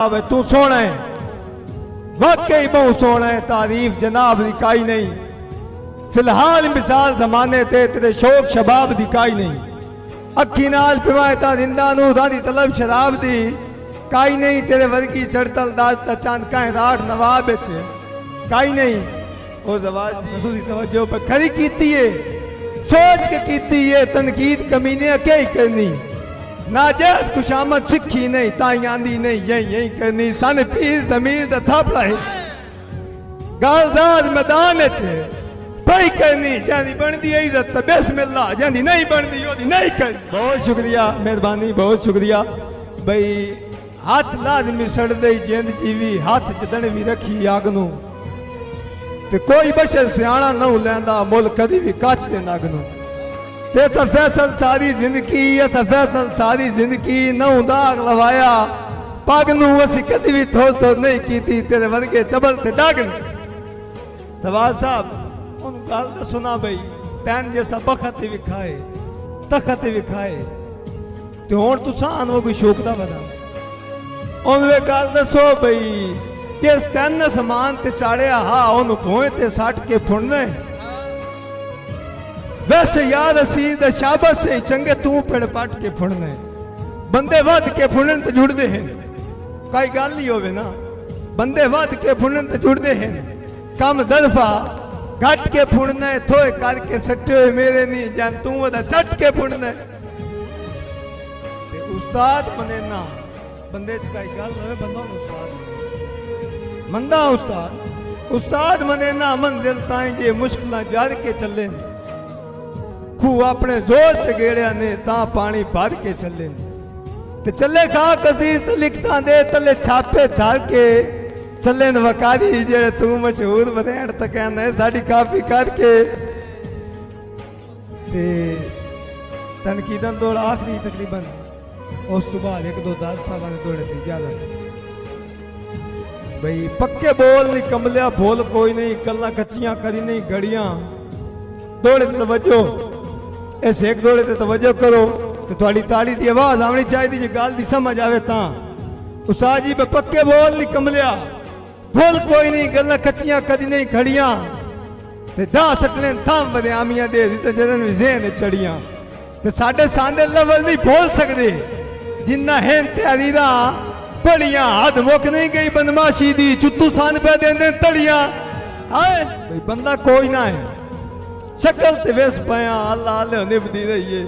तू सोना है, वाकई बहुत सोना है, तारीफ जनाब दी काई नहीं। फिलहाल मिसाल जमाने ते तेरे शौक शबाब दी काई नहीं। अखी नाल पिवायता जिंदा नू रादी तलब शराब दी काई नहीं। तेरे वर्गी चढ़तल दाद चांद काए राठ नवाब बिच काई नहीं। ओ जवाब खसूसी तवज्जो पर खरी कीती है, सोच के कीती है, तनकीद कमीने क्या ही करनी। नाजायज खुशामद सिखी नहीं, ताई आंदी नहीं, यही यही करनी। सन पीर जमीर दा थापड़ा है, गालदार मैदान च भाई करनी। जानी बनदी इज्जत तो बिस्मिल्लाह, जानी नहीं बनदी ओदी नहीं करनी। बहुत शुक्रिया, मेहरबानी, बहुत शुक्रिया। भाई हाथ लाजमी सड़ दे जिंद जीवी, हाथ च भी रखी अग नू ते कोई बशर सियाणा नहू लैंदा मुल कदी भी कच दे नग नू। ते ऐसा फैसल सारी जिंदगी, ऐसा फैसल सारी जिंदगी नहू दाग लवाया पग नू। असी कदी भी थोड़ थोड़ नहीं कीती तेरे वर्गे चबल ते डग नू। नवाज साहब उन गल तो सुना बई, तैन जैसा बखत विखाए तखत विखाए ते हुण तुसां वो कोई शौक दा बना उन वे गल दसो बई, जिस तैन समान ते चाड़िया हा ओनू भोए ते सट के फुड़ने। वैसे यार असी दा शाबश से चंगे तू पिड़ पट के फुड़ने। बंदे वध के फुड़न ते जुड़दे हैं, कोई गल नहीं होवे ना। बंदे वध के फुड़न ते जुड़दे हैं, कम ज़रफा घट के फुड़ने। थोए करके सट्टे मेरे नहीं जान तू वदा चट के फुड़ने। ते उस्ताद मने ना बंदे च कोई गल होवे, बंदा उस्ताद मंदा। उस्ताद मने ना मंजिल ताई जे मुश्किलां जर के चले। खू अपने जोर ते गेड़िया ने ता पानी भर के चले। ते चले खा कसीर लिखता दे तले छापे झाड़ के चले न वकारी। जेड़े तू मशहूर बनेण तक कहना साड़ी काफी करके। ते तनकीदन दौड़ आखिरी तकरीबन उस तो बाद एक दो दाद साहब ने दौड़े थे ज्यादा। भाई पक्के बोल नहीं कमलिया बोल कोई नहीं, गल्ला कच्चियां करी नहीं घड़ियां। दौड़े ते तवज्जो, इस एक दौड़े ते तवज्जो करो ते थोड़ी ताड़ी दी आवाज आनी चाहिए जे गल दी समझ आवे ता। उस्ताद जी पक्के बोल नहीं कमलिया बोल कोई नहीं, गल्ला कच्चियां करी नहीं घड़ियां ते दा सटने थम बदयामियां दे ते जदन भी ज़हन चढ़ियां। ते साडे सांदे लवल नहीं बोल सकदे जिन्ना हैं तैयारीरा पड़ियां। हद मुक नहीं गई बदमाशी दी, चुत्तू सन पे देंदे तड़ियां। हाय कोई बंदा कोई ना है, शक्ल ते वेस पाया अल्लाह अल्लाह निभदी रहिए।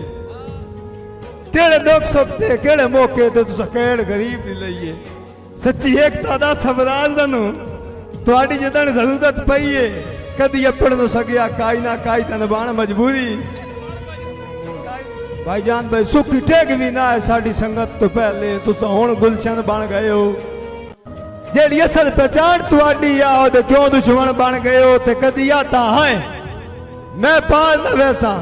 केड़े दुख सुख ते केड़े मौके ते तुस केड़ गरीब दी लईए। सच्ची एकता दा सबराज दनु तुहाडी जदन जरूरत पई है, कदी अपण नु सगिया काई ना काई तन बाण मजबूरी। भाईजान भाई सुखी टेक भी ना है साड़ी संगत तो पहले, तुस हुण गुलशन बन गए हो। जेड़ी असल पहचान तुहाडी आ ओदे क्यों दुश्मन बन गए हो। ते कदी आता है मैं पाल न वैसा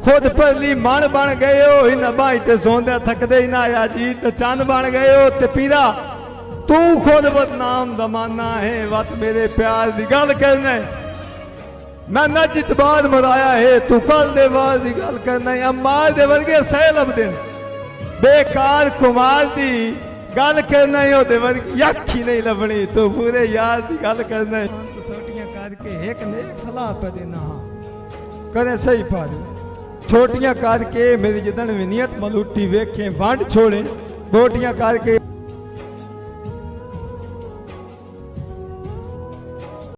खुद पहली मन बन गए हो। इन बाई ते सोंदे थकदे ही ना या जी ते चंद बन गए हो। ते पीरा तू खुद बदनाम जमाना है, वत मेरे प्यार दी गल करना है। मैं नजित बाद मराया है, तू कल दे बाद दी गल करना है। अम्मार दे वर्गे सैलब दिन बेकार कुमार दी गल करना है। ओदे वर्गी अख ही नहीं लभनी, तू पूरे यार दी गल करना है। छोटियां करके एक ने एक सलाह पे देना करे सही पारी। छोटियां करके मेरी जदन विनियत मलूटी वेखे वंड छोड़े, बोटियां करके